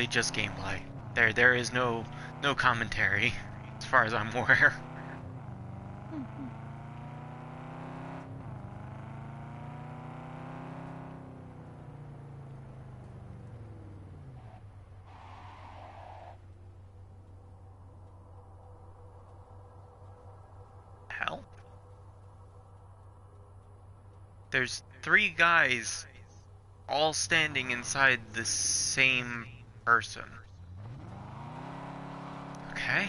literally just gameplay. There is no commentary, as far as I'm aware. Hell? There's three guys all standing inside the same person. Okay.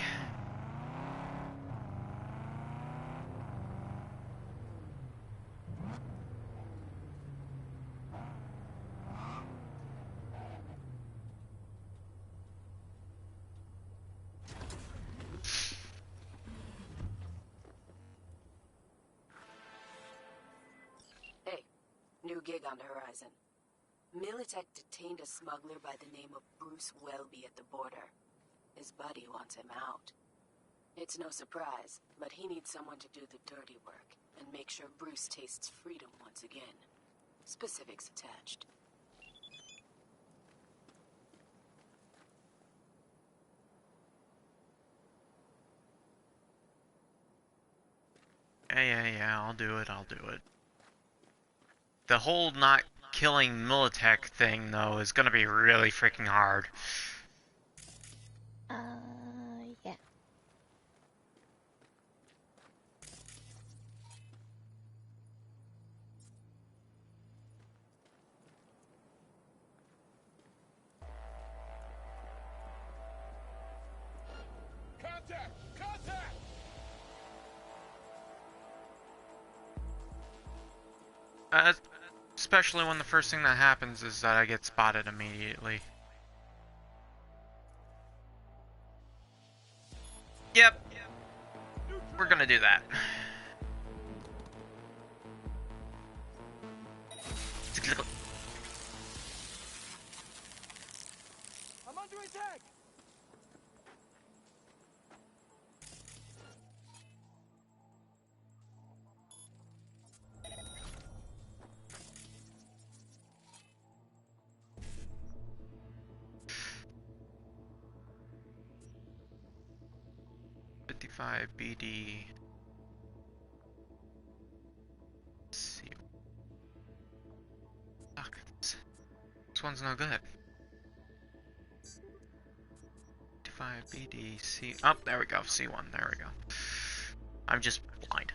Hey, new gig on the horizon. Militech detained a smuggler by the name of Bruce Welby at the border. His buddy wants him out. It's no surprise, but he needs someone to do the dirty work and make sure Bruce tastes freedom once again. Specifics attached. Yeah, I'll do it. The whole not killing Militech thing, though, is gonna be really freaking hard. Yeah. Contact! Especially when the first thing that happens is that I get spotted immediately. Yep. We're gonna do that. I'm under attack! BD. See. Fuck. This one's no good. 55 BDC. Oh, there we go. C1. There we go. I'm just blind.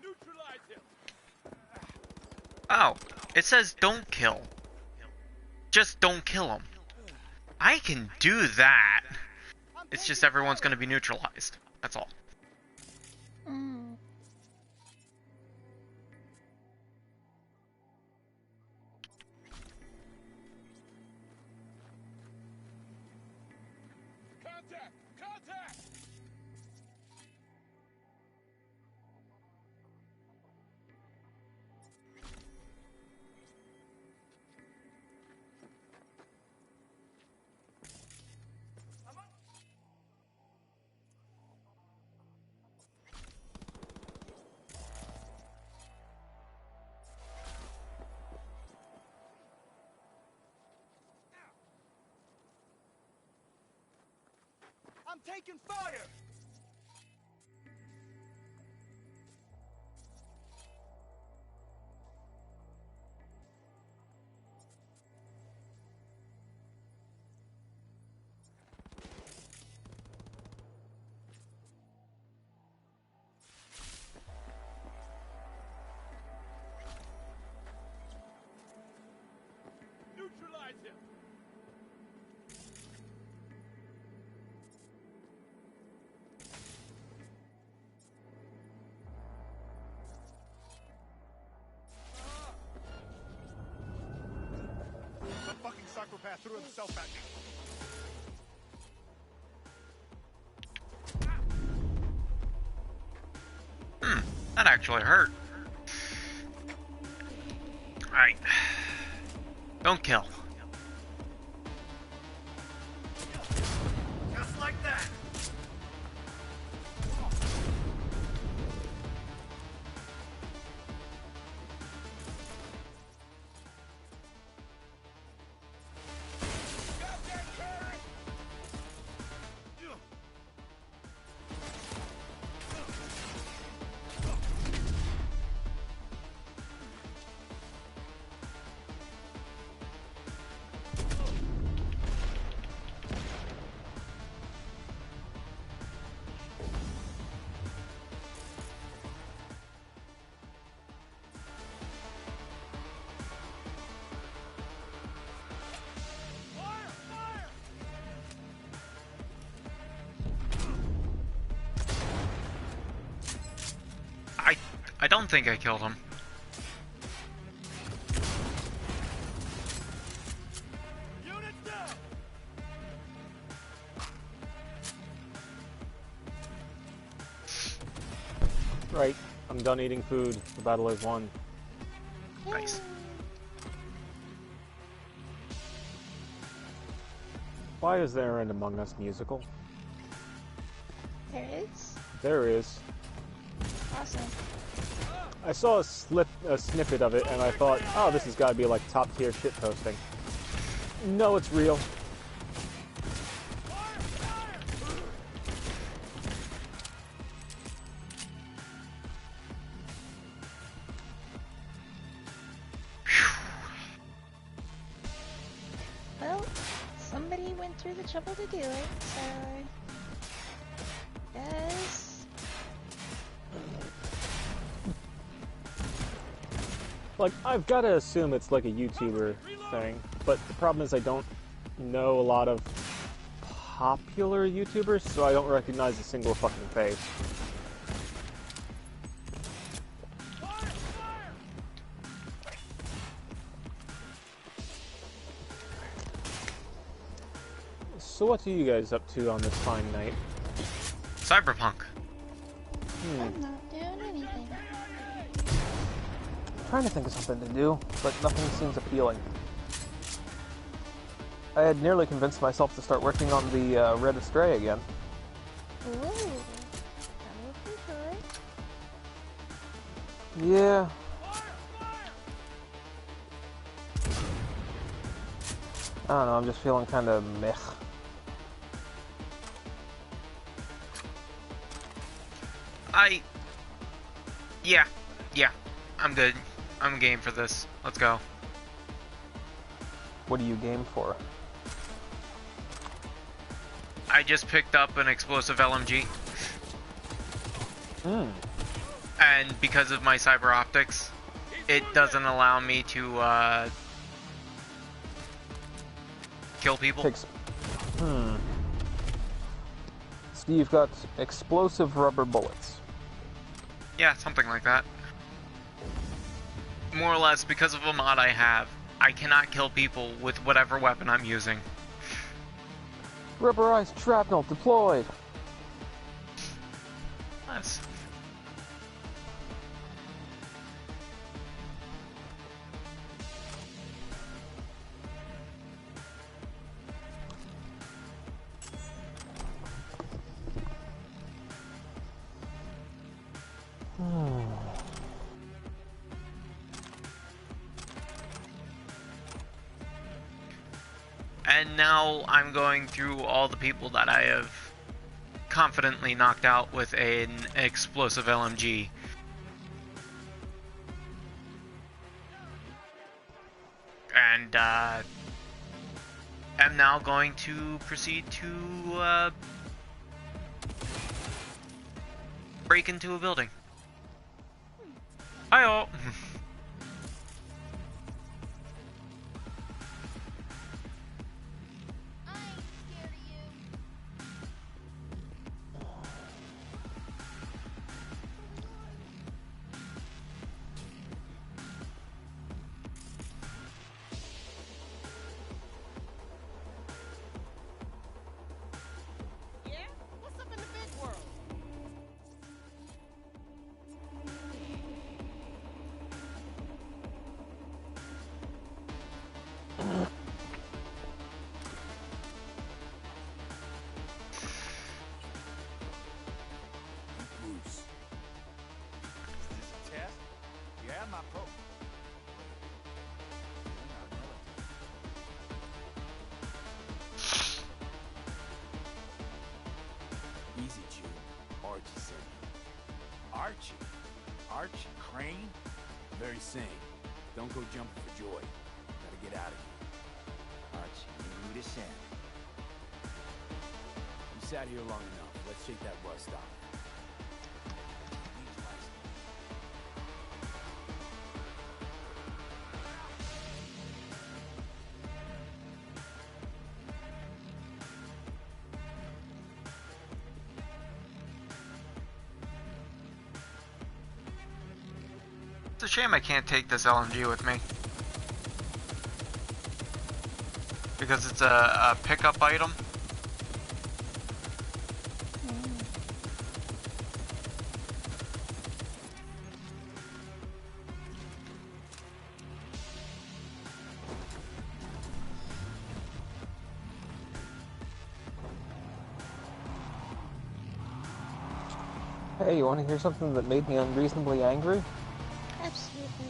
Neutralize him! Oh, it says don't kill. Just don't kill him. I can do that. It's just everyone's gonna be neutralized. That's all. Contact! I'm taking fire! Neutralize him! Some fucking psychopath threw himself at me. That actually hurt. Alright. Don't kill. Just like that. I don't think I killed him. Unit down. Right. I'm done eating food. The battle is won. Nice. Why is there an Among Us musical? There is? There is. Awesome. I saw a snippet of it, and I thought, oh, this has got to be like top tier shit posting. No, it's real. Well, somebody went through the trouble to do it, so... Yes. Like, I've got to assume it's like a YouTuber thing, but the problem is I don't know a lot of popular YouTubers, so I don't recognize a single fucking face. So what are you guys up to on this fine night? Cyberpunk. I'm not doing anything. Trying to think of something to do, but nothing seems appealing. I had nearly convinced myself to start working on the Red Astray again. Ooh. That would be good. Yeah. I don't know, I'm just feeling kind of meh. Yeah, I'm good. I'm game for this. Let's go. What are you game for? I just picked up an explosive LMG, and because of my cyber optics, it doesn't allow me to kill people. So you've got explosive rubber bullets. Yeah, something like that. More or less, because of a mod I have, I cannot kill people with whatever weapon I'm using. Rubberized shrapnel deployed. Nice. And now I'm going through all the people that I have confidently knocked out with an explosive LMG. And am now going to proceed to break into a building. Hi-oh! Archie sent you. Archie? Archie Crane? Very same. Don't go jumping for joy. Gotta get out of here. Archie, you to Shannon. You sat here long enough. Let's shake that rust off. It's a shame I can't take this LMG with me. Because it's a pickup item. Hey, you want to hear something that made me unreasonably angry? Absolutely.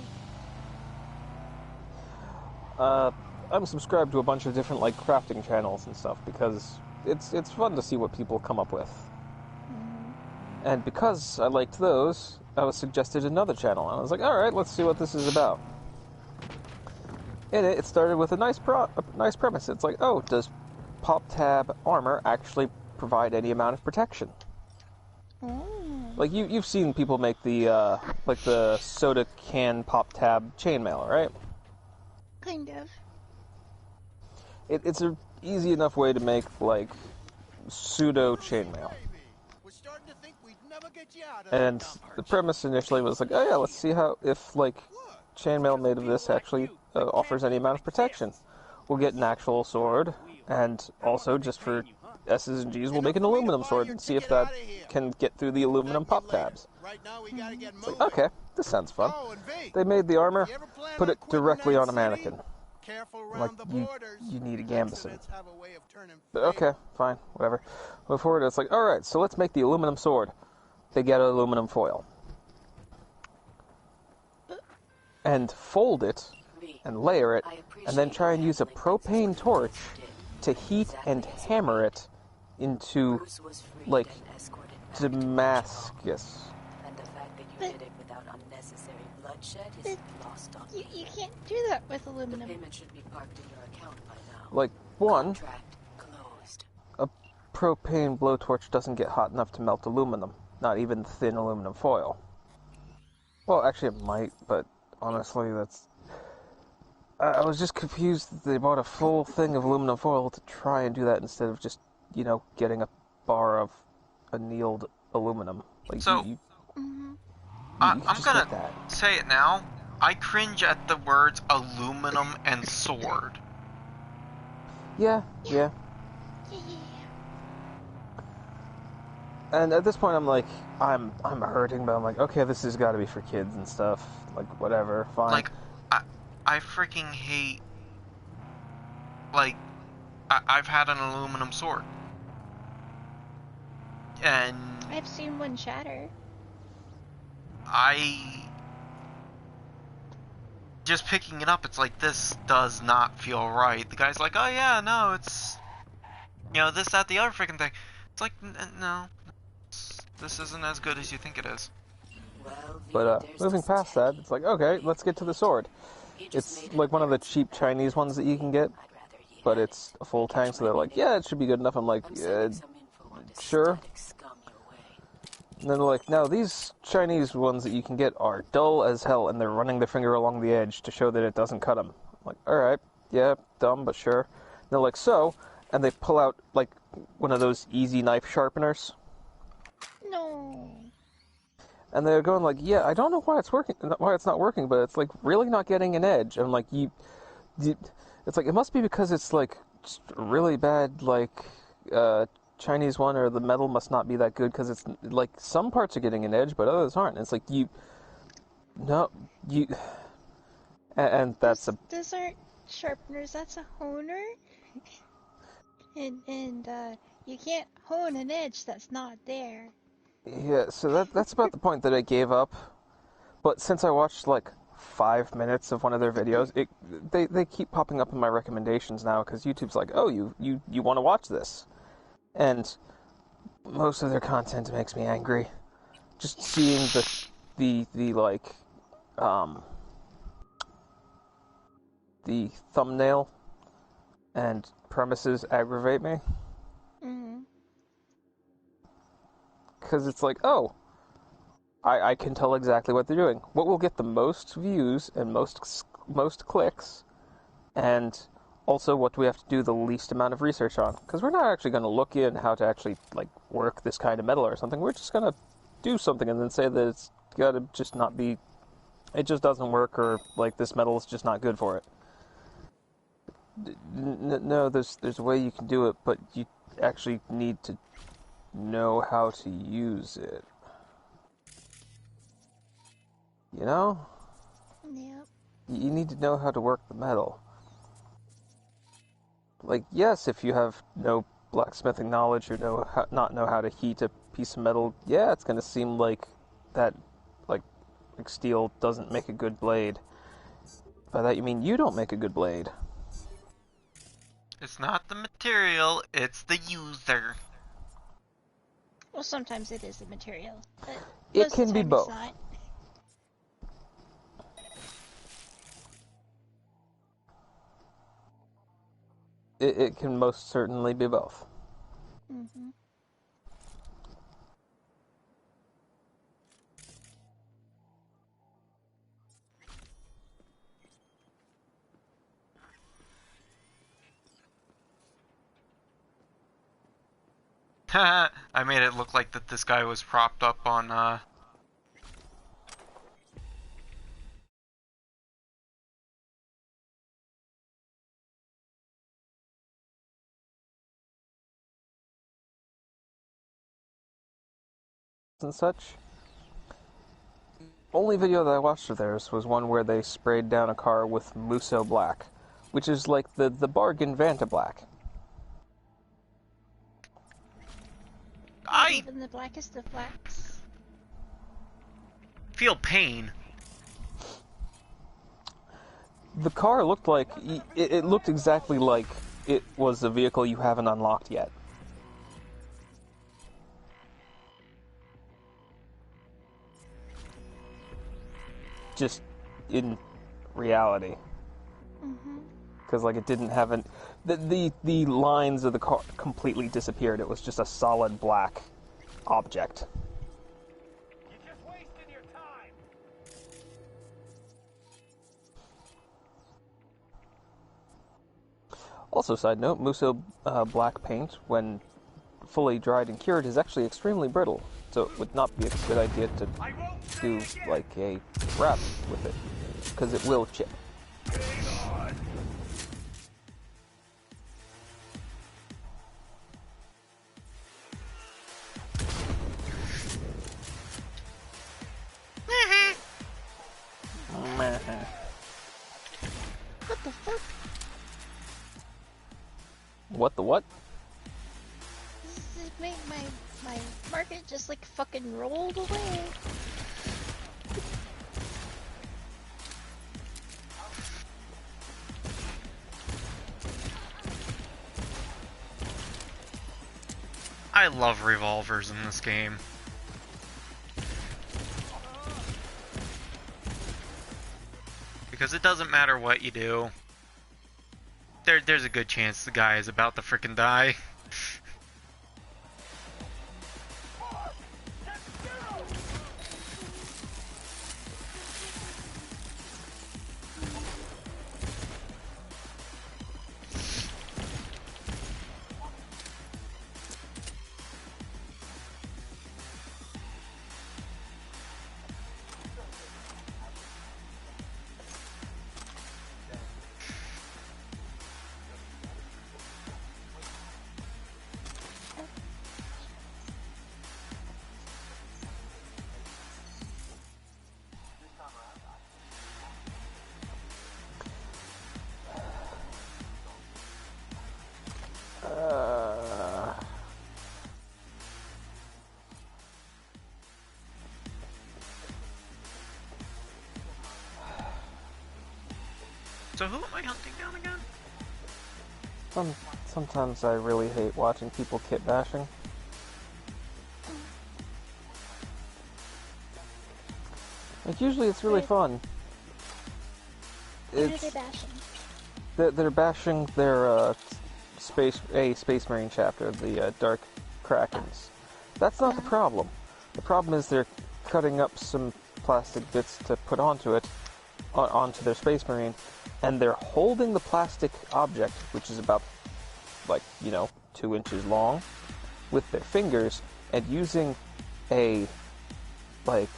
I'm subscribed to a bunch of different like crafting channels and stuff because it's fun to see what people come up with. And because I liked those, I was suggested another channel, and I was like, all right, let's see what this is about. In it, it started with a nice premise. It's like, oh, does pop tab armor actually provide any amount of protection? Like you've seen people make the like the soda can pop tab chainmail, right? Kind of. It's a easy enough way to make like pseudo chainmail. And the premise initially was like, oh yeah, let's see how if like chainmail made of this actually offers any amount of protection. We'll get an actual sword, and also just for S's and G's, we'll make an aluminum sword and see if that can get through the aluminum pop tabs. It's like, okay, this sounds fun. They made the armor, put it directly on a mannequin. I'm like, you need a gambeson. But okay, fine, whatever. Move forward, it's like, alright, so let's make the aluminum sword. They get aluminum foil. And fold it, and layer it, and then try and use a propane torch to heat and hammer it into, like, Damascus. And the fact that you did it without unnecessary bloodshed is lost on me. You can't do that with The aluminum. payment should be parked in your account by now. Like, one, Contract closed. a propane blowtorch doesn't get hot enough to melt aluminum, not even thin aluminum foil. Well, actually it might, but honestly, that's... I was just confused that they bought a full thing of aluminum foil to try and do that instead of just, you know, getting a bar of annealed aluminum. Like, So, I'm gonna say it now. I cringe at the words aluminum and sword. Yeah. And at this point, I'm like, I'm hurting, but I'm like, okay, this has got to be for kids and stuff. Like, whatever, fine. Like, I freaking hate. Like, I've had an aluminum sword, and I've seen one shatter. just picking it up, it's like, this does not feel right. The guy's like, oh yeah, no, it's, you know, this, that, the other freaking thing. It's like, no, this isn't as good as you think it is. Well, But moving past that, it's like, okay, let's get to the sword. It's like one of the cheap Chinese ones that you can get, but it's a full tank, so they're like, yeah, it should be good enough. I'm like, sure. And then they're like, no, these Chinese ones that you can get are dull as hell, and they're running their finger along the edge to show that it doesn't cut them. I'm like, alright, yeah, dumb, but sure. And they're like, so, and they pull out, like, one of those easy knife sharpeners. No. And they're going like, yeah, I don't know why it's not working, but it's like really not getting an edge. And I'm like, it's like, it must be because it's like just really bad, like, Chinese one, or the metal must not be that good, because it's like some parts are getting an edge, but others aren't. And it's like, and that's Those aren't sharpeners, that's a honer. and you can't hone an edge that's not there. Yeah, so that's about the point that I gave up. But since I watched like 5 minutes of one of their videos, they keep popping up in my recommendations now, because YouTube's like, oh, you want to watch this. And most of their content makes me angry. Just seeing the like, the thumbnail and premises aggravate me. Mm-hmm. Because it's like, oh, I can tell exactly what they're doing. What will get the most views and most clicks, and also what do we have to do the least amount of research on? Because we're not actually going to look in how to actually like work this kind of metal or something. We're just going to do something and then say that it's got to just not be, it just doesn't work, or like this metal is just not good for it. No, there's a way you can do it, but you actually need to know how to use it. You know? Yep. You need to know how to work the metal. Like, yes, if you have no blacksmithing knowledge or not know how to heat a piece of metal, yeah, it's going to seem like that, like steel doesn't make a good blade. By that you mean you don't make a good blade. It's not the material, it's the user. Well, sometimes it is the material, but It most of can the be time both. it's not. It can most certainly be both. Mm-hmm. I made it look like that this guy was propped up on, And such. Only video that I watched of theirs was one where they sprayed down a car with Musso Black, which is like the bargain Vanta Black. I Even the blackest of blacks. feel pain. The car looked like, it looked exactly like it was a vehicle you haven't unlocked yet. Just in reality. Mm-hmm. Because like it didn't have the lines of the car completely disappeared. It was just a solid black object. You're just wasting your time. Also, side note, Musso black paint, when fully dried and cured, is actually extremely brittle. So it would not be a good idea to do like a wrap with it, because it will chip. What the fuck? What the what? This made my market just like fucking rolled away. I love revolvers in this game. Because it doesn't matter what you do. There's a good chance the guy is about to frickin' die. So who am I hunting down again? Sometimes I really hate watching people kit bashing. Like, usually it's really Right. fun. What are It's they bashing? they're bashing their Space Marine chapter, the Dark Krakens. That's not the problem. The problem is they're cutting up some plastic bits to put onto it, onto their Space Marine, and they're holding the plastic object, which is about, like, 2 inches long, with their fingers, and using a, like,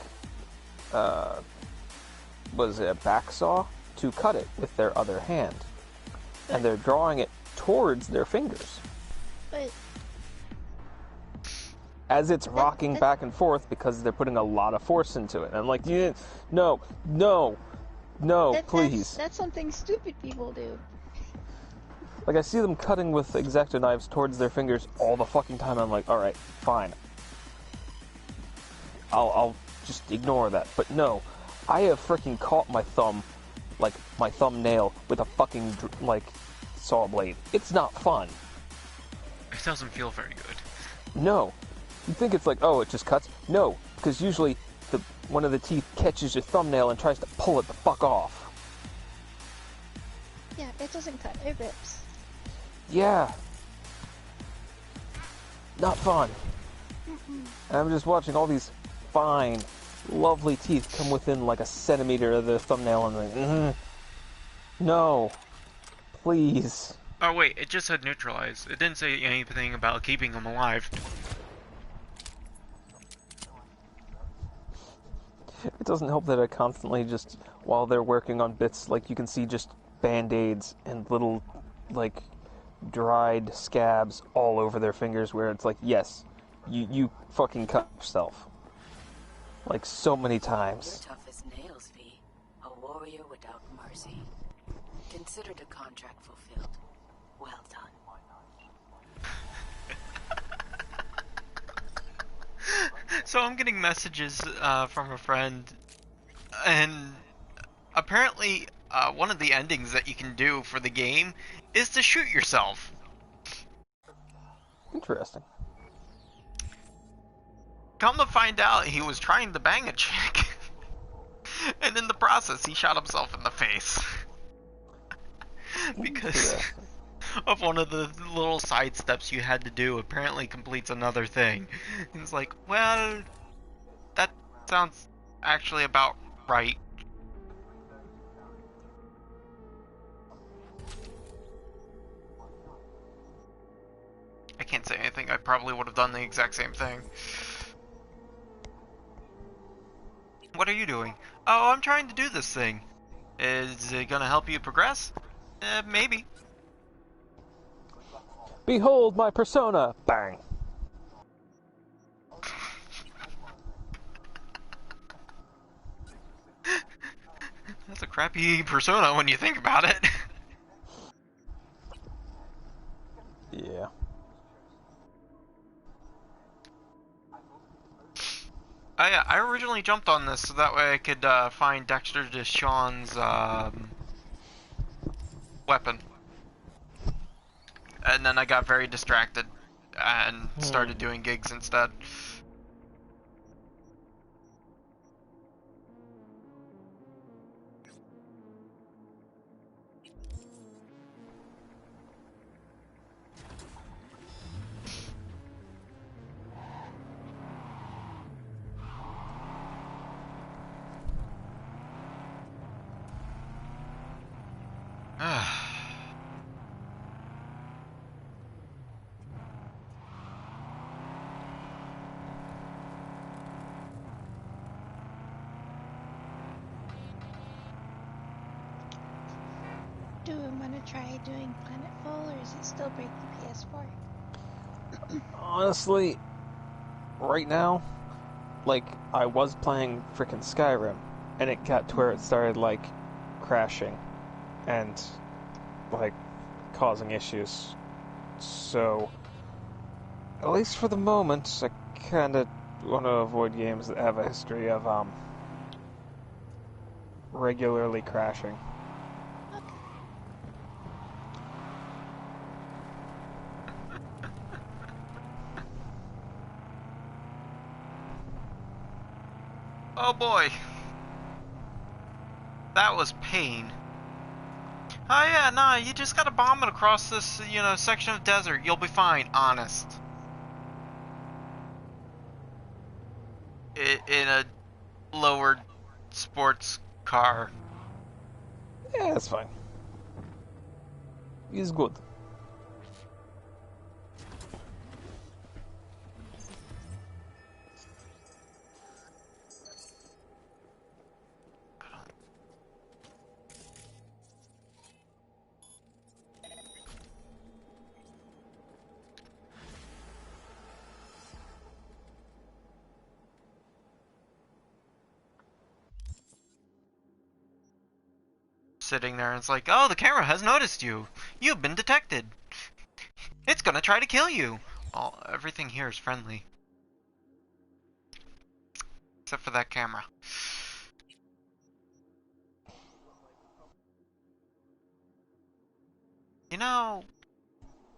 was it a back saw to cut it with their other hand. And they're drawing it towards their fingers But as it's rocking back and forth because they're putting a lot of force into it. And I'm like, no, please. that's something stupid people do. Like, I see them cutting with X-Acto knives towards their fingers all the fucking time. I'm like, alright, fine. I'll just ignore that. But no, I have freaking caught my thumb, like, my thumbnail with a fucking, like, saw blade. It's not fun. It doesn't feel very good. No. You think it's like, oh, it just cuts? No, because usually one of the teeth catches your thumbnail and tries to pull it the fuck off. Yeah, it doesn't cut, it rips. Yeah. Not fun. And I'm just watching all these fine, lovely teeth come within like a centimeter of the thumbnail and like, no. Please. Oh wait, it just said neutralize. It didn't say anything about keeping them alive. It doesn't help that I constantly just, while they're working on bits, like, you can see just band-aids and little, like, dried scabs all over their fingers where it's like, yes, you fucking cut yourself. Like, so many You're times. tough as nails, V. A warrior without mercy. Considered a contract fulfilled. Well done. So I'm getting messages from a friend, and apparently one of the endings that you can do for the game is to shoot yourself. Interesting. Come to find out, he was trying to bang a chick, and in the process, he shot himself in the face. Because Interesting. of one of the little side steps you had to do, apparently completes another thing. And it's like, well, that sounds actually about right. I can't say anything. I probably would have done the exact same thing. What are you doing? Oh, I'm trying to do this thing. Is it gonna help you progress? Maybe. Behold my persona! Bang! That's a crappy persona when you think about it. Yeah. I originally jumped on this so that way I could find Dexter Deshawn's weapon. And then I got very distracted and started doing gigs instead. Do we want to try doing Planetfall, or is it still break the PS4? Honestly, right now, like, I was playing frickin' Skyrim, and it got to where it started, like, crashing, and, like, causing issues. So, at least for the moment, I kinda want to avoid games that have a history of, regularly crashing. Oh boy. That was pain. Oh yeah, nah, you just gotta bomb it across this, section of desert. You'll be fine, honest. In a lowered sports car. Yeah, that's fine. He's good. Sitting there and it's like, oh, the camera has noticed you. You've been detected. It's gonna try to kill you. Everything here is friendly. Except for that camera.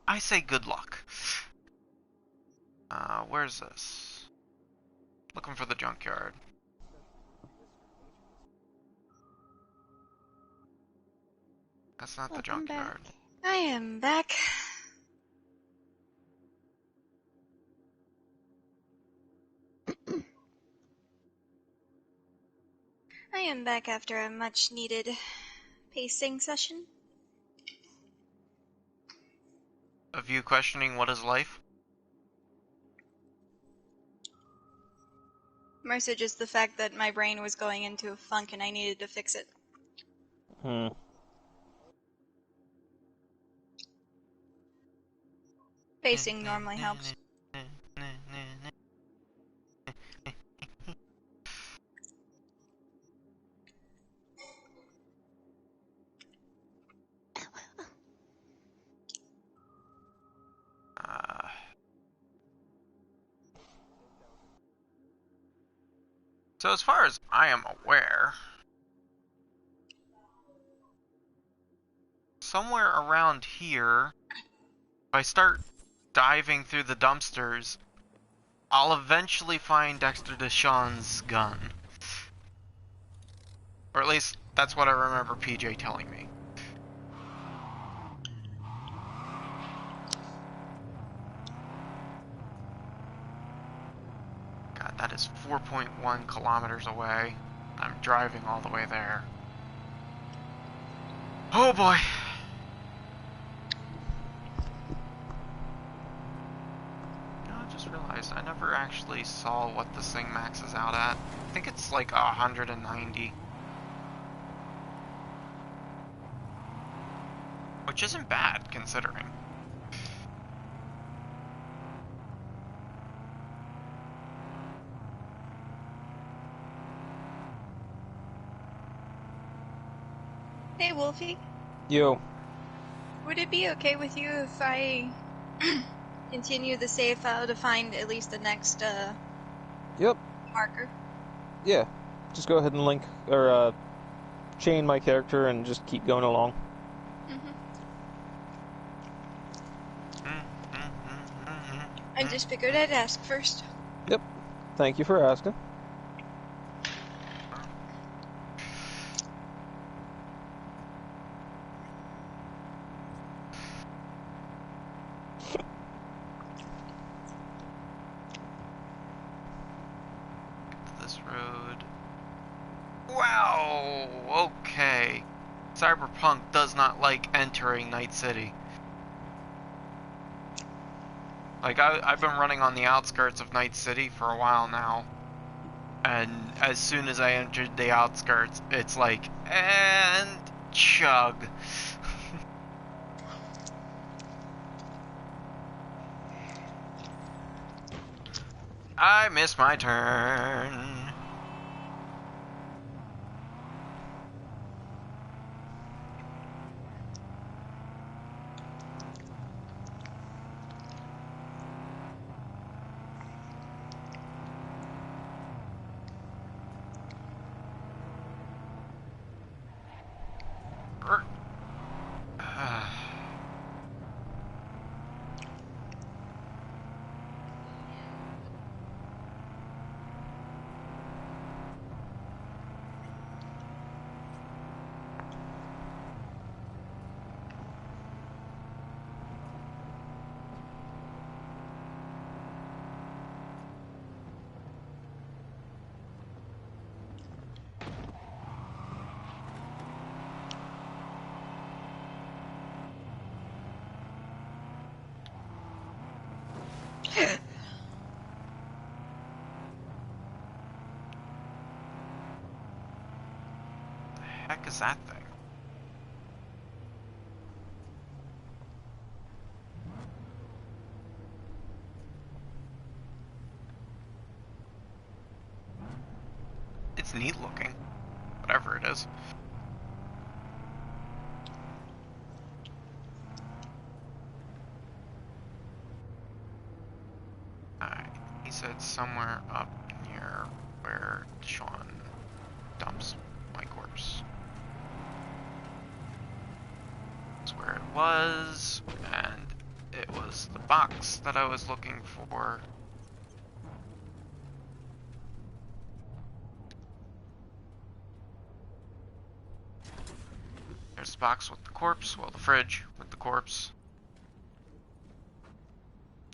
I say good luck. Where's this? Looking for the junkyard. That's not the Welcome junkyard. back. I am back. I am back after a much needed pacing session. Of you questioning what is life? More so just the fact that my brain was going into a funk and I needed to fix it. Pacing normally helps. So as far as I am aware, somewhere around here, if I start diving through the dumpsters, I'll eventually find Dexter Deshawn's gun. Or at least, that's what I remember PJ telling me. God, that is 4.1 kilometers away. I'm driving all the way there. Oh boy! I just realized I never actually saw what this thing maxes out at. I think it's like 190. Which isn't bad, considering. Hey Wolfie, Yo. would it be okay with you if I continue the save file to find at least the next Yep. marker? Yeah. Just go ahead and link, or, chain my character and just keep going along. I just figured I'd ask first. Yep. Thank you for asking. This road. Wow! Okay. Cyberpunk does not like entering Night City. Like, I've been running on the outskirts of Night City for a while now. And as soon as I entered the outskirts, it's like, and chug. I missed my turn. heck is that thing? It's neat looking. Whatever it is. Alright, he said somewhere up near where Sean dumps my corpse. That's where it was, and it was the box that I was looking for. There's the box with the corpse, well, the fridge with the corpse.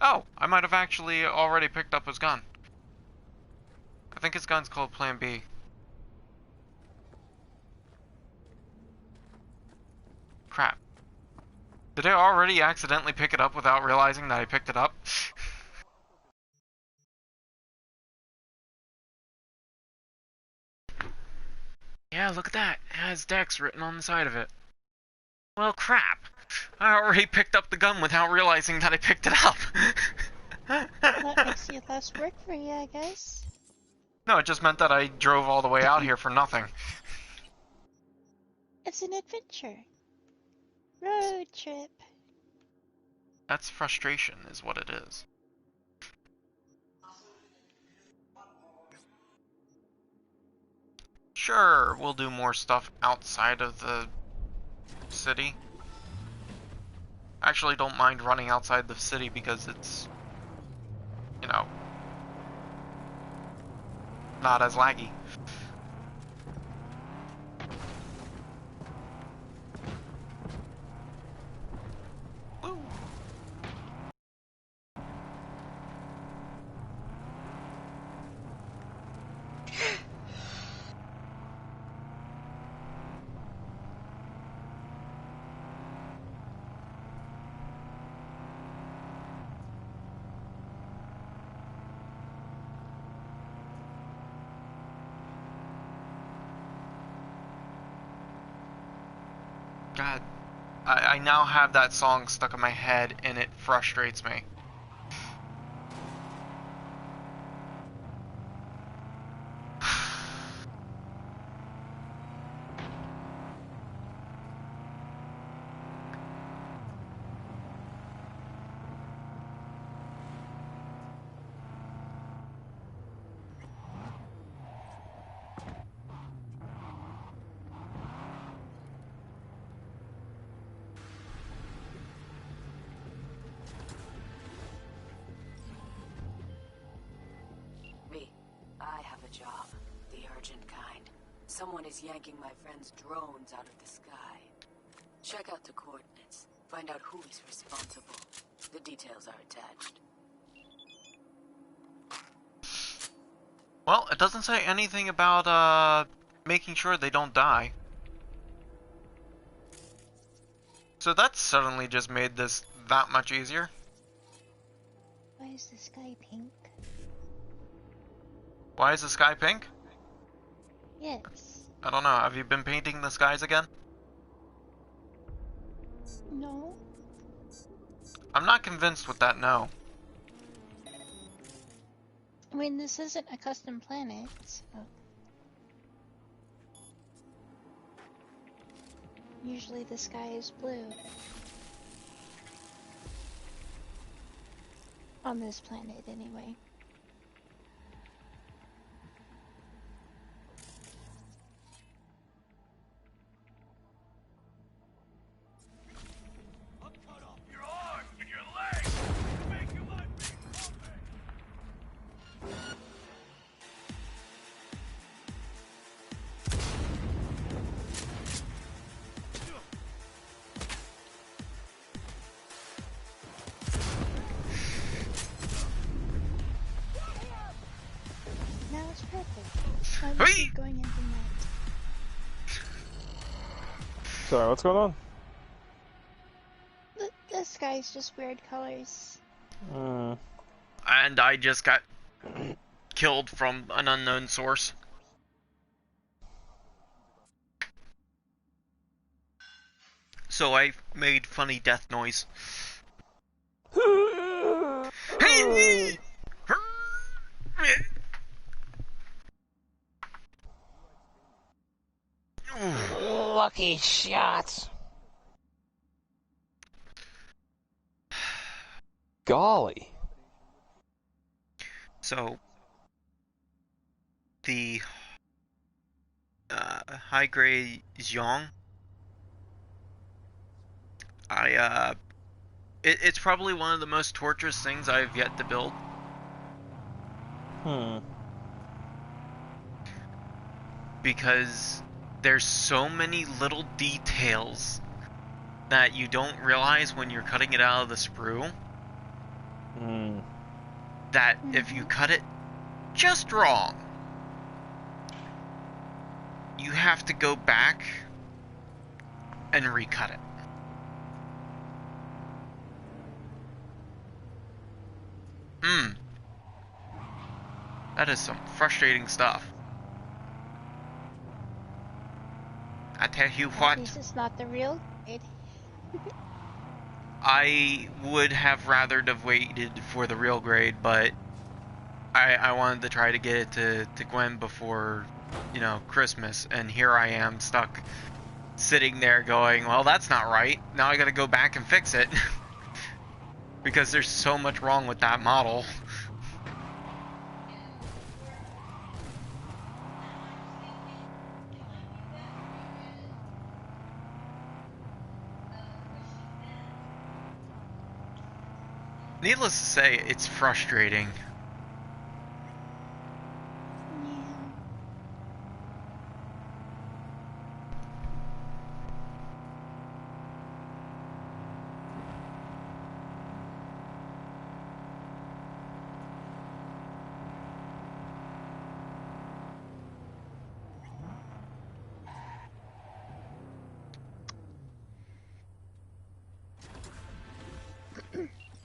Oh, I might have actually already picked up his gun. I think his gun's called Plan B. Crap. Did I already accidentally pick it up without realizing that I picked it up? Yeah, look at that. It has Dex written on the side of it. Well, crap. I already picked up the gun without realizing that I picked it up. That makes it less work for you, I guess. No, it just meant that I drove all the way out here for nothing. It's an adventure. Road trip. That's frustration, is what it is. Sure, we'll do more stuff outside of the city. I actually don't mind running outside the city because it's, you know, not as laggy. Woo. God, I now have that song stuck in my head and it frustrates me. V, I have a job. The urgent kind. Someone is yanking my friend's drones out of the sky. Check out the coordinates. Find out who is responsible. The details are attached. Well, it doesn't say anything about, making sure they don't die. So that suddenly just made this that much easier. Why is the sky pink? Why is the sky pink? Yes. I don't know. Have you been painting the skies again? No. I'm not convinced with that no. I mean, this isn't a custom planet, so... Usually the sky is blue. On this planet, anyway. Now it's perfect. I was Hey! going into night. Sorry, what's going on? The sky's just weird colors. And I just got killed from an unknown source. So I made funny death noise. Lucky shots. Golly. So the high grade Zhong, it's probably one of the most torturous things I've yet to build. Because there's so many little details that you don't realize when you're cutting it out of the sprue. That if you cut it just wrong, you have to go back and recut it. That is some frustrating stuff. I tell you what. This is not the real grade. I would have rathered have waited for the real grade, but I wanted to try to get it to Gwen before, you know, Christmas, and here I am stuck sitting there going, well, that's not right. Now I gotta go back and fix it. Because there's so much wrong with that model. Needless to say, it's frustrating.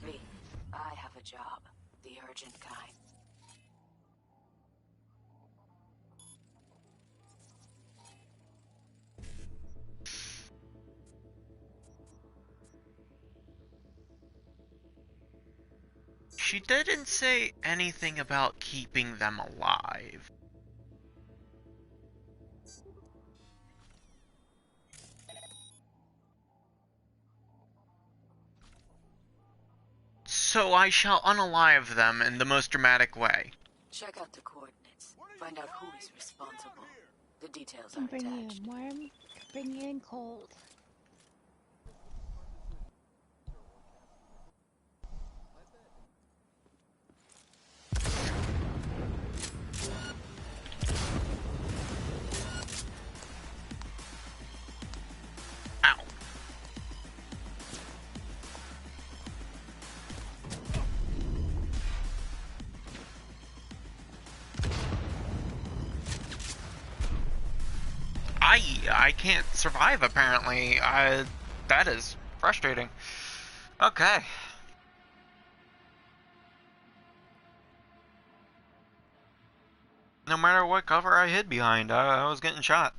V, I have a job. The urgent kind. She didn't say anything about keeping them alive. So I shall unalive them in the most dramatic way. Check out the coordinates. Find out who is responsible. The details Can are bring you attached. in warm, can bring you in cold. Ow. I can't survive apparently. That is frustrating. Okay. No matter what cover I hid behind, I was getting shot.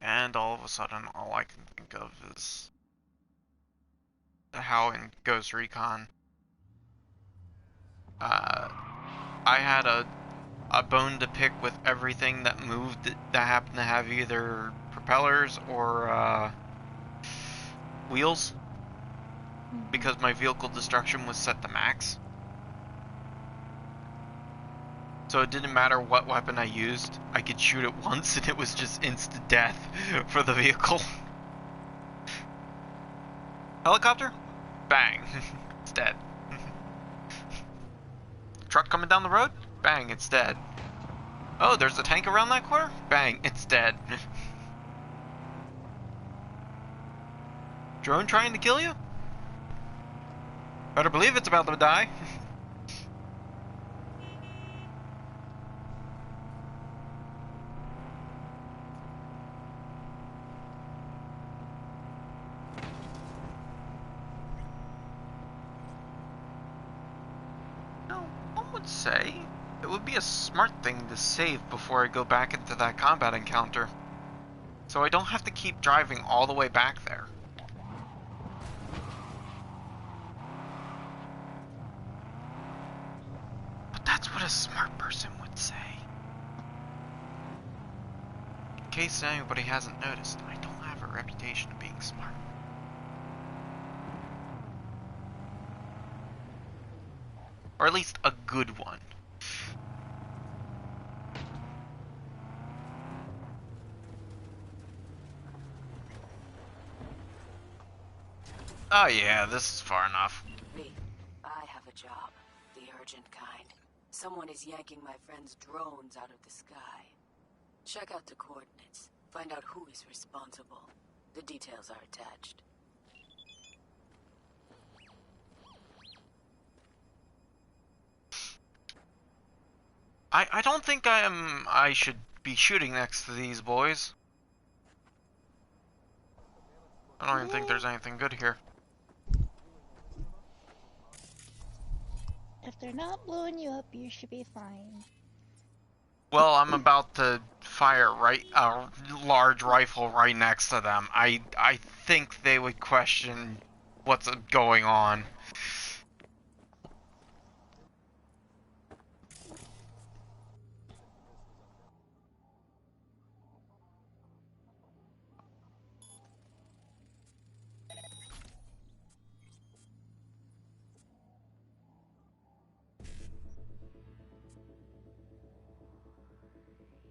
And all of a sudden, all I can think of is how in Ghost Recon, I had a bone to pick with everything that moved that happened to have either propellers or wheels, because my vehicle destruction was set to max. So it didn't matter what weapon I used, I could shoot it once and it was just instant death for the vehicle. Helicopter? Bang. It's dead. Truck coming down the road? Bang, it's dead. Oh, there's a tank around that corner? Bang, it's dead. Drone trying to kill you? Better believe it's about to die. would say it would be a smart thing to save before I go back into that combat encounter. So I don't have to keep driving all the way back there. But that's what a smart person would say. In case anybody hasn't noticed, I don't have a reputation of being smart. Or at least a good one. Oh yeah, this is far enough. Me, I have a job. The urgent kind. Someone is yanking my friend's drones out of the sky. Check out the coordinates. Find out who is responsible. The details are attached. I don't think I should be shooting next to these boys. I don't even think there's anything good here. If they're not blowing you up, you should be fine. Well, I'm about to fire a large rifle right next to them. I think they would question what's going on.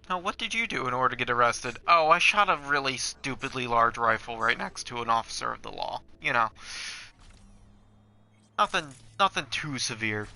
Now, what did you do in order to get arrested? Oh, I shot a really stupidly large rifle right next to an officer of the law. You know. Nothing too severe.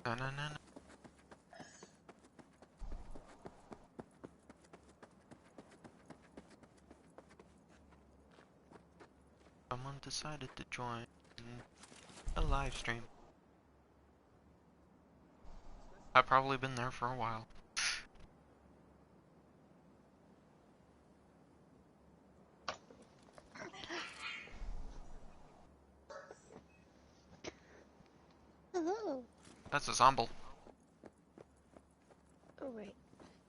Na-na-na-na. Someone decided to join a live stream. I've probably been there for a while. Hello. That's a zombie. Oh, wait.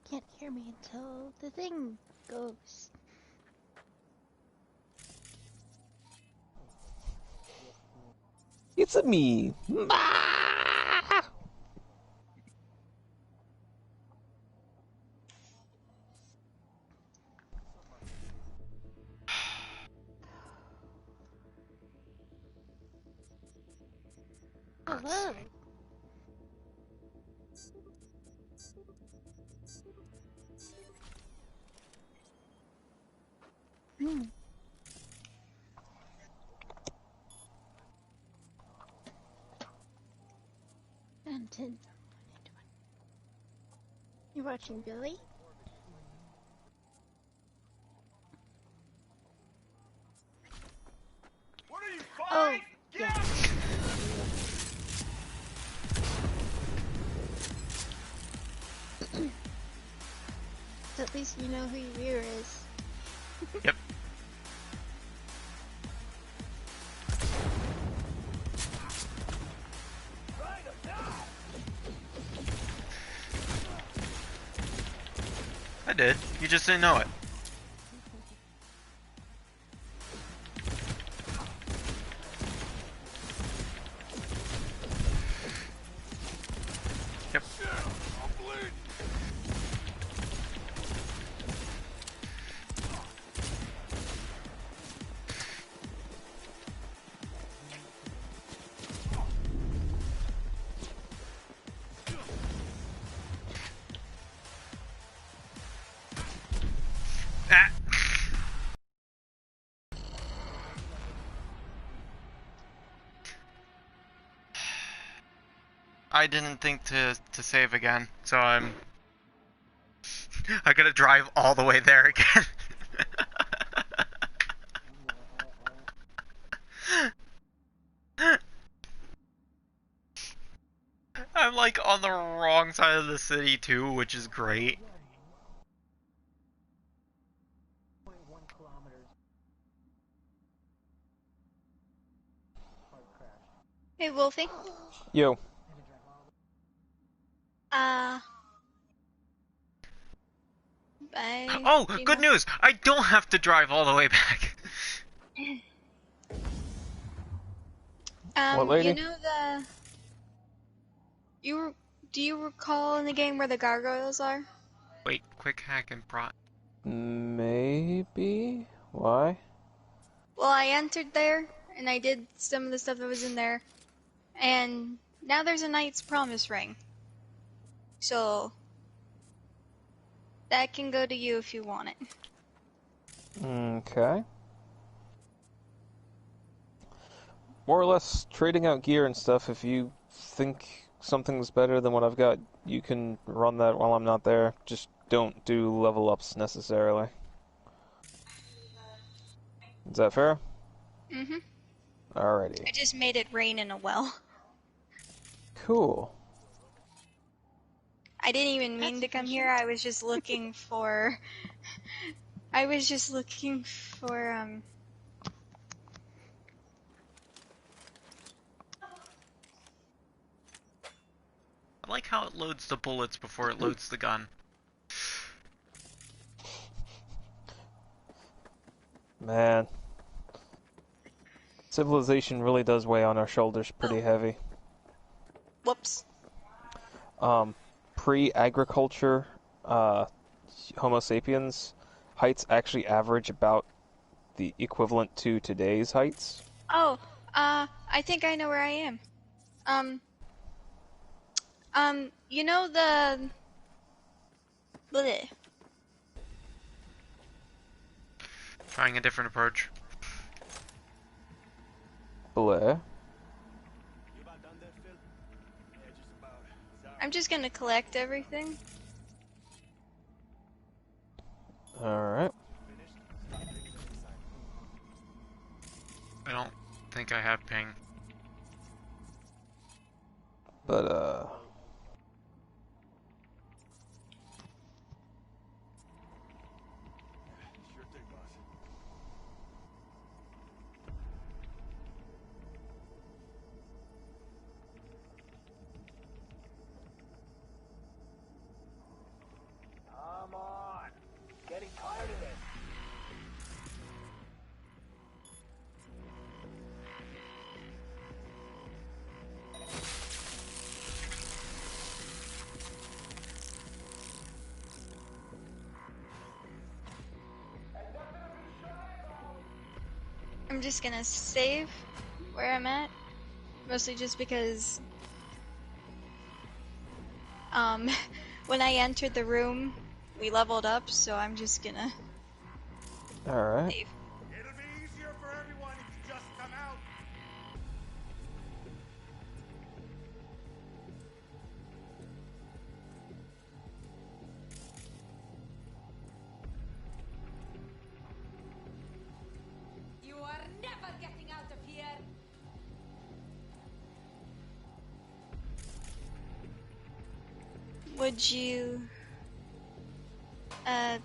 Can't hear me until the thing goes. It's a me. Hello. Hmm. And 10. You're watching Billy? What are you, Oh, five? Get yeah. out! So at least you know who your rear is. Yep. I did. You just didn't know it. Ah. I didn't think to save again, so I gotta drive all the way there again. I'm like on the wrong side of the city too, which is great. Hey, Wolfie. Yo. Bye. Oh, Do you good know- news! I don't have to drive all the way back. What lady? You know the... Do you recall in the game where the gargoyles are? Wait, quick hack and brought. Maybe? Why? Well, I entered there, and I did some of the stuff that was in there, and now there's a Knight's Promise Ring. So, that can go to you if you want it. Okay. More or less trading out gear and stuff. If you think something's better than what I've got, you can run that while I'm not there. Just don't do level ups necessarily. Is that fair? Mm-hmm. Alrighty. I just made it rain in a well. Cool. I didn't even mean to come here, I was just looking for... I was just looking for, I like how it loads the bullets before it loads the gun. Man. Civilization really does weigh on our shoulders pretty heavy. Whoops. Pre-agriculture, Homo sapiens heights actually average about the equivalent to today's heights. Oh, I think I know where I am. You know the... Bleh. Trying a different approach. Bleh. I'm just gonna collect everything. Alright. I don't think I have ping. But, Come on. Getting tired of this. I'm just gonna save where I'm at. Mostly just because... when I entered the room, we leveled up, so I'm just gonna alright. save. It'll be easier for everyone if you just come out. You are never getting out of here! Would you... Oh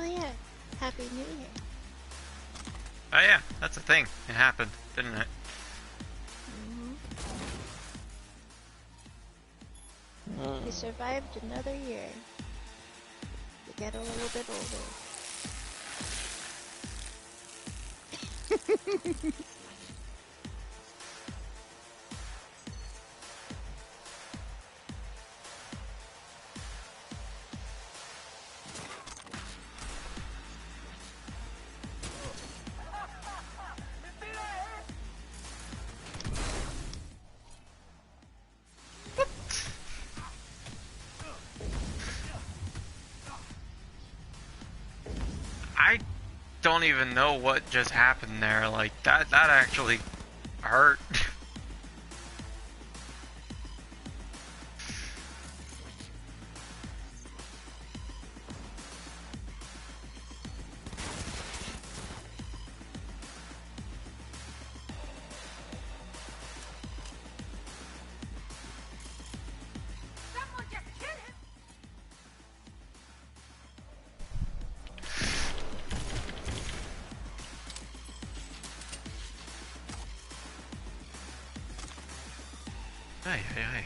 yeah, Happy New Year. Oh yeah, that's a thing. It happened, didn't it? You survived another year. You get a little bit older. I don't even know what just happened there. Like, that actually hurt. Hey, hey, hey.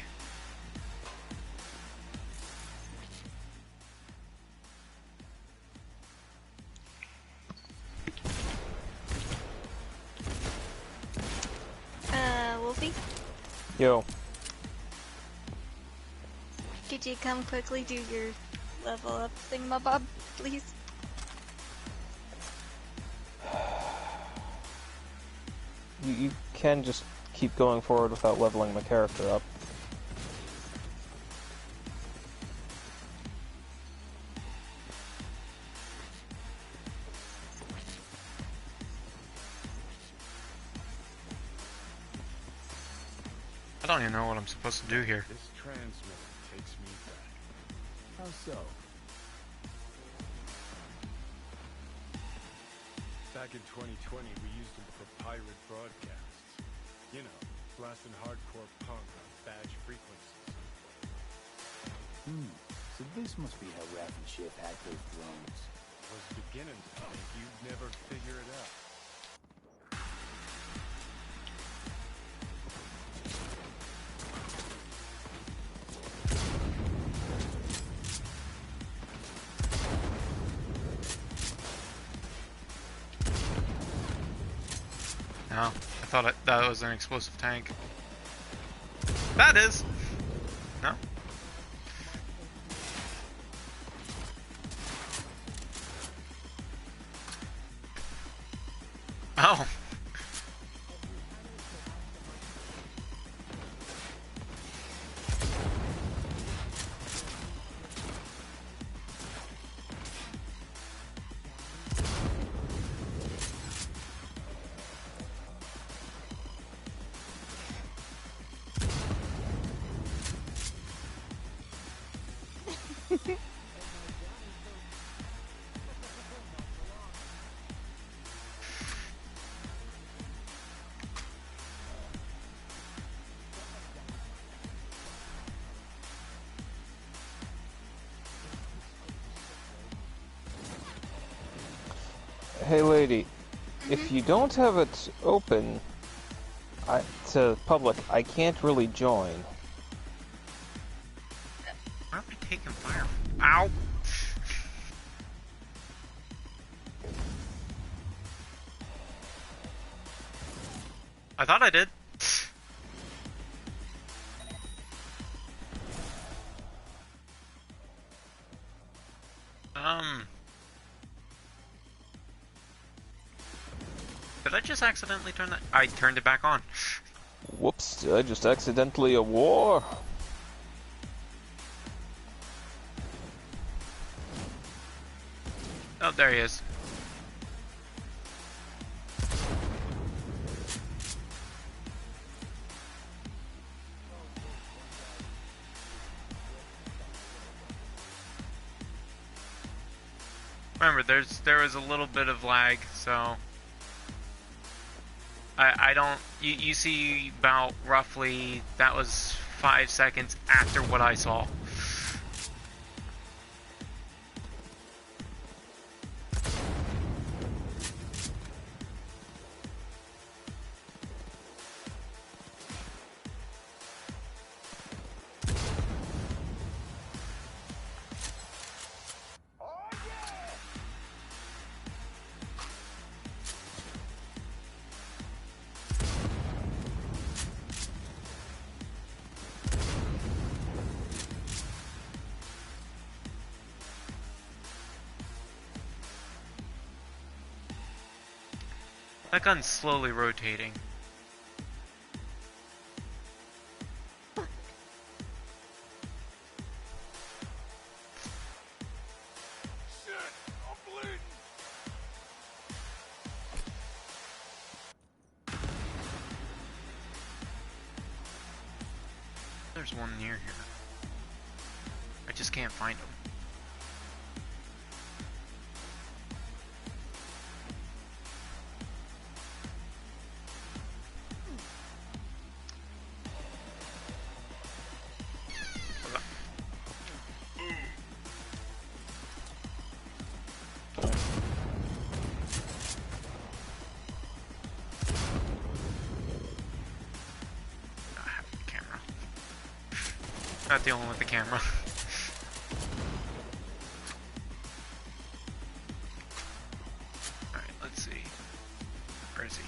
Wolfie, Yo. could you come quickly do your level up thingamabob, please? You can just keep going forward without leveling my character up. I don't even know what I'm supposed to do here. This transmitter takes me back. How so? Back in 2020, we used them for pirate broadcasts. You know, blasting hardcore punk on badge frequencies. So this must be how Raph and Schiff hacked those drones. Was beginning to think you'd never figure it out. No, I thought that was an explosive tank. That is! No? Oh! Hey lady, if you don't have it open to public, I can't really join. Why are we taking fire? Ow! I thought I did. Did I just accidentally turn that? I turned it back on. Whoops, did I just accidentally a war? Oh, there he is. Remember, there was a little bit of lag, so I don't. You see about roughly that was 5 seconds after what I saw. That gun's slowly rotating. Shit! I'm bleeding! there's one near here. I just can't find him. Not the only one with the camera. Alright, let's see. Where is he?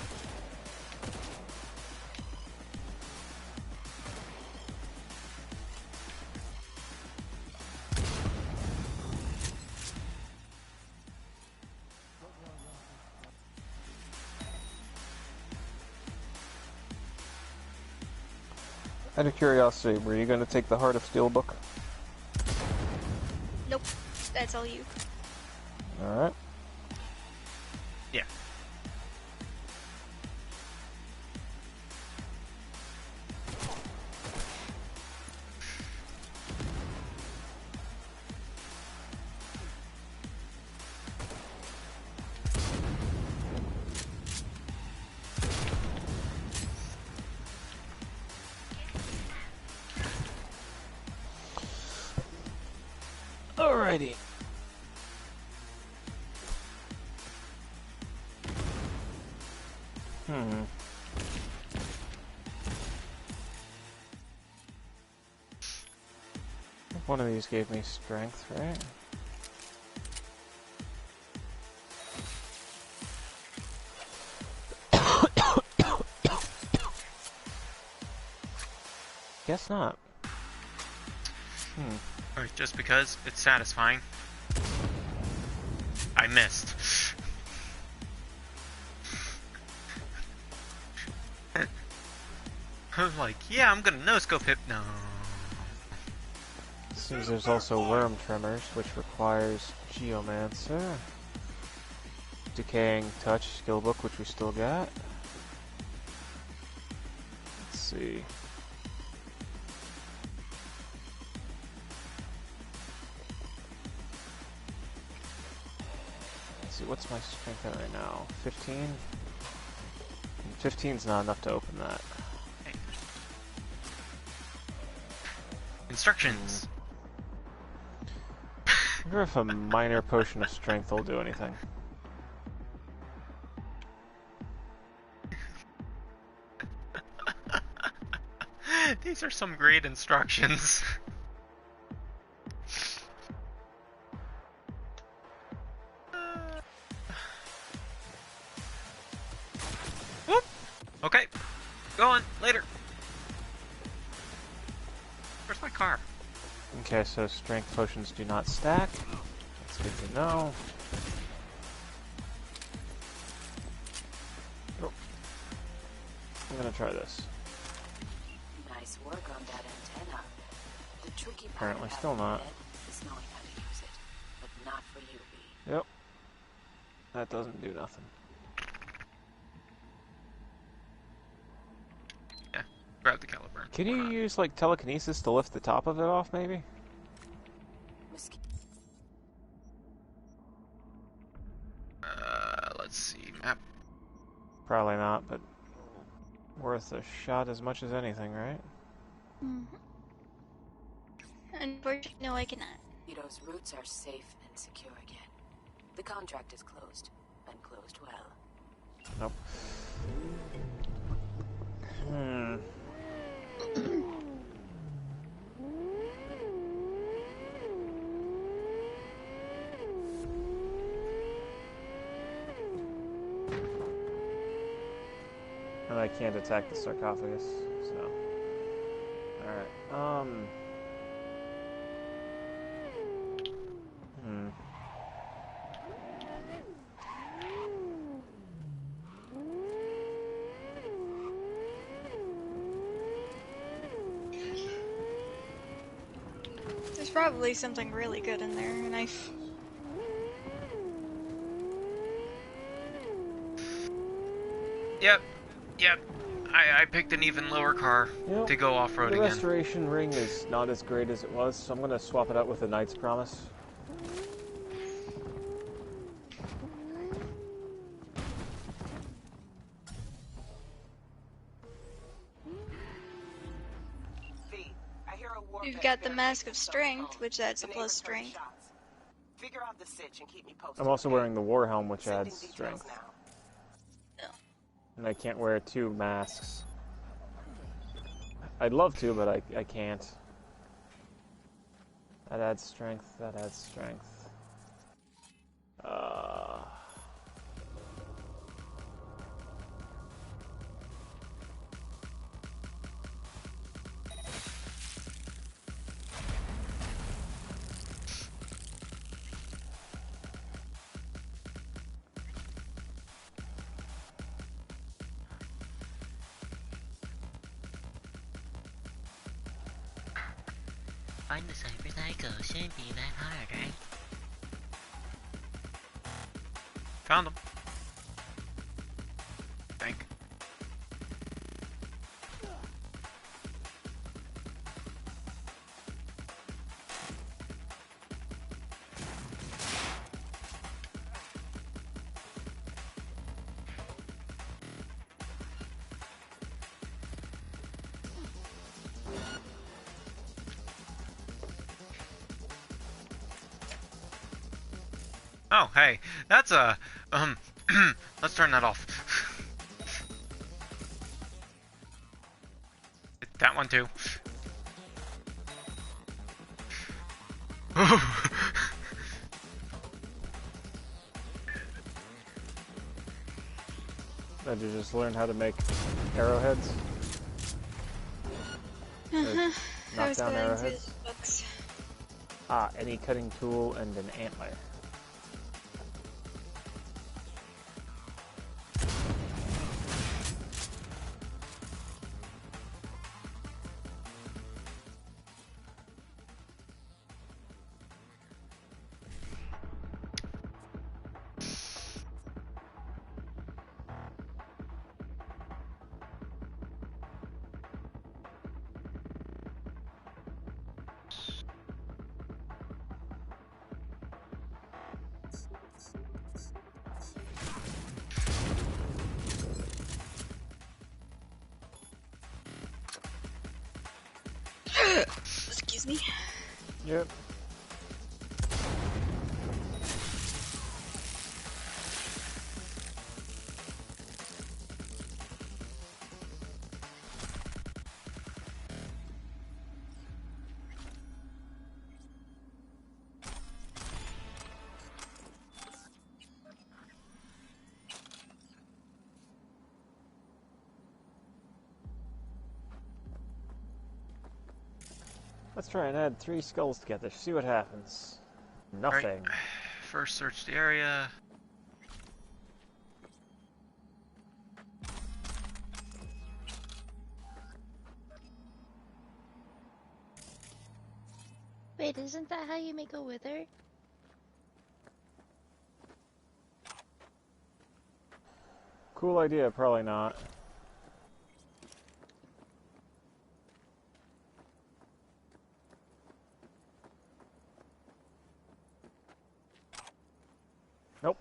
Out of curiosity, were you going to take the Heart of Steel book? Nope. That's all you. Alright. Yeah. Alrighty. One of these gave me strength, right? Guess not. Alright, just because it's satisfying. I missed. I'm like, yeah, I'm gonna no-scope hit. No. Seems there's also Worm Tremors, which requires Geomancer. Decaying Touch skill book, which we still got. Let's see. Let's see, what's my strength at right now? 15? 15's not enough to open that. Hey. Instructions. I wonder if a minor potion of strength will do anything. These are some great instructions. Whoop. Okay. Going. Later. Where's my car? Okay, so strength potions do not stack. That's good to know. Oh. I'm gonna try this. Nice work on that antenna. The tricky part Apparently about still not. it is knowing how to use it, but not for you, B. Yep. That doesn't do nothing. Yeah. Grab the caliber. Can you use, like, telekinesis to lift the top of it off, maybe? Let's see. Map. Probably not, but worth a shot as much as anything, right? Unfortunately, no, I cannot. Ito's roots are safe and secure again. The contract is closed, and closed well. Nope. And I can't attack the sarcophagus, so... Alright, There's probably something really good in there, and Yep. I picked an even lower car You know, to go off-roading the in. restoration ring is not as great as it was, so I'm gonna swap it out with the Knight's Promise. V, I hear a war You've pet's got the been Mask taking of some Strength, phone. which adds The a plus neighbors heard strength. shots. Figure out the sitch and keep me posted. I'm also okay? wearing the War Helm, which Sending adds details strength. now. And I can't wear 2 masks. I'd love to, but I can't. That adds strength, that adds strength. Find the cyber cycle shouldn't be that hard, right? Found him. Think. Oh, hey, that's a, let's turn that off. That one too. Did you just learn how to make arrowheads? I Knock was down going through arrowheads? the books. Ah, any cutting tool and an antler. Excuse me. Yep. Let's try and add 3 skulls together, see what happens. Nothing. Right. First search the area. Wait, isn't that how you make a wither? Cool idea, probably not. Nope.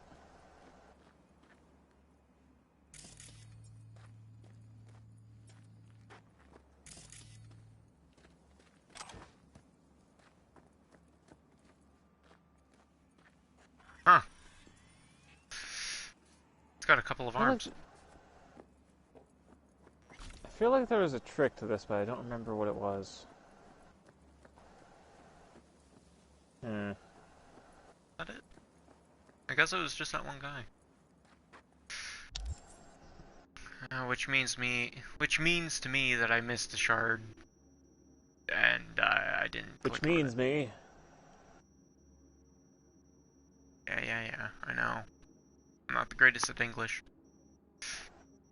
Huh. It's got a couple of arms. I feel like there was a trick to this, but I don't remember what it was. Hmm. Is that it? I guess it was just that one guy. Which means to me that I missed the shard, and I didn't. Which click on means it. me. Yeah. I know. I'm not the greatest at English.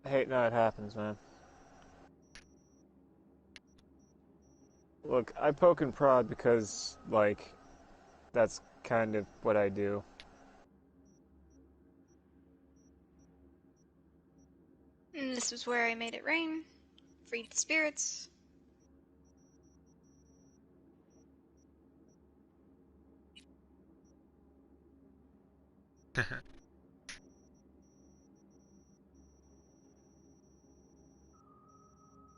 Hey, no, it happens, man. Look, I poke and prod because, like, that's kind of what I do. And this was where I made it rain, freed the spirits.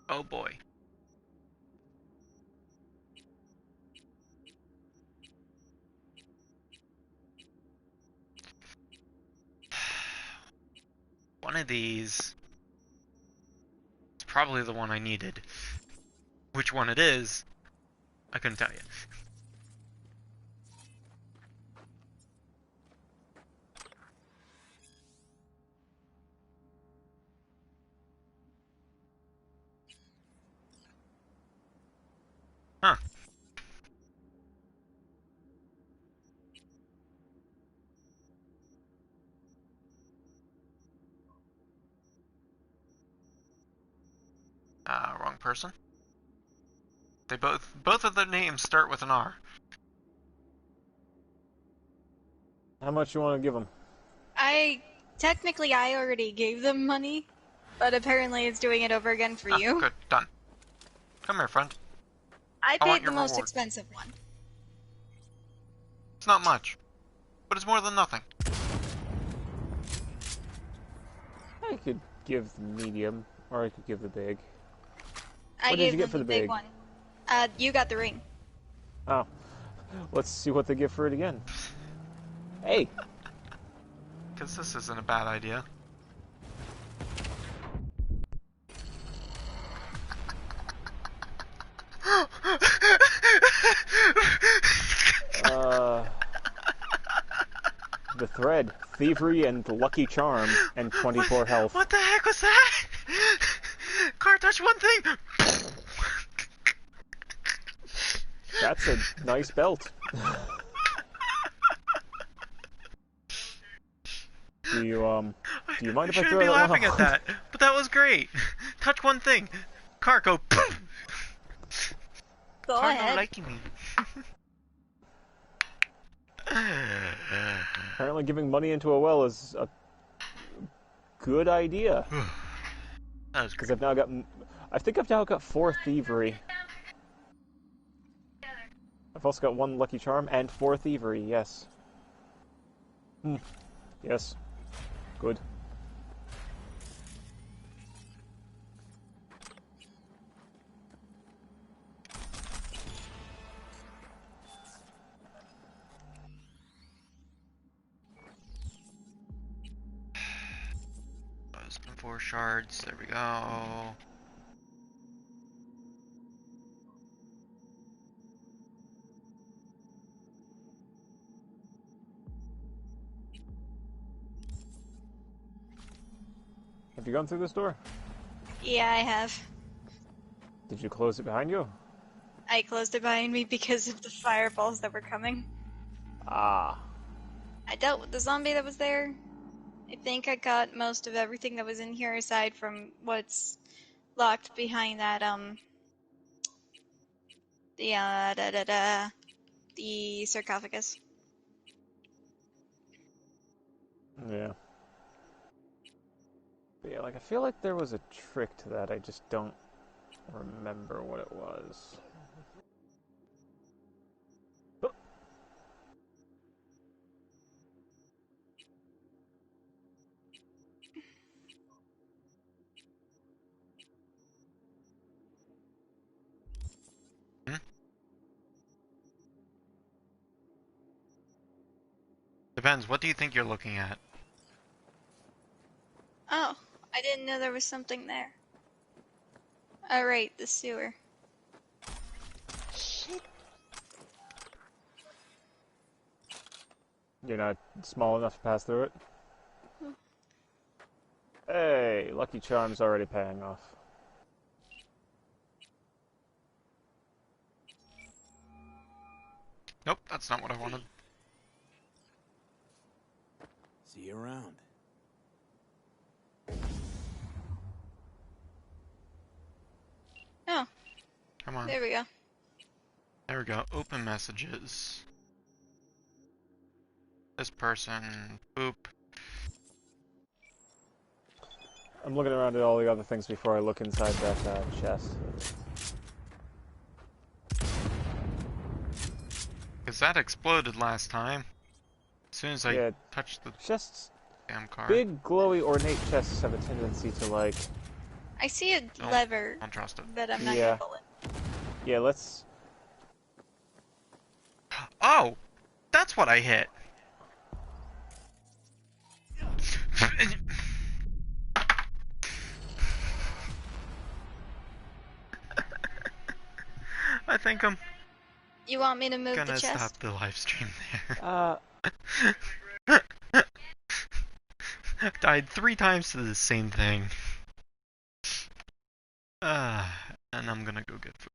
Oh boy. One of these is probably the one I needed. Which one it is, I couldn't tell you. Huh. Wrong person. They both of their names start with an R. How much you want to give them? Technically I already gave them money, but apparently it's doing it over again for you. Good, done. Come here, friend. I want paid your the most reward. expensive one. It's not much, but it's more than nothing. I could give the medium, or I could give the big. I What did gave you get them for the the big big? one. You got the ring. Oh. Let's see what they give for it again. Hey! Because this isn't a bad idea. The thread, thievery and lucky charm, and 24 health. What the heck was that? Car touch one thing! That's a nice belt. Do you mind you if I shouldn't throw be that one laughing off? at that, but that was great. Touch one thing. Car go poof. Go Car ahead. not liking me. Apparently giving money into a well is a good idea. That was Because great. I think I've now got 4 thievery. I've also got 1 lucky charm and 4 thievery, yes. Yes. Good. Those 4 shards. There we go. Have you gone through this door? Yeah, I have. Did you close it behind you? I closed it behind me because of the fireballs that were coming. Ah. I dealt with the zombie that was there. I think I got most of everything that was in here aside from what's locked behind that, the sarcophagus. Yeah. But yeah, like, I feel like there was a trick to that, I just don't remember what it was. Depends. What do you think you're looking at? Oh, I didn't know there was something there. Alright, the sewer. Shit. You're not small enough to pass through it? Hey, Lucky Charm's already paying off. Nope, that's not what I wanted. See you around. Oh, Come on. there we go. There we go. Open messages. This person. Boop. I'm looking around at all the other things before I look inside that chest. Because that exploded last time. As soon as I touched the chests. Damn car. Big, glowy, ornate chests have a tendency to, like... I see a lever, don't trust it. but I'm not gonna pull it. Yeah, let's... Oh! That's what I hit! I think I'm You want me to move the gonna chest? stop the live stream there. Died 3 times to the same thing. And I'm gonna go get food.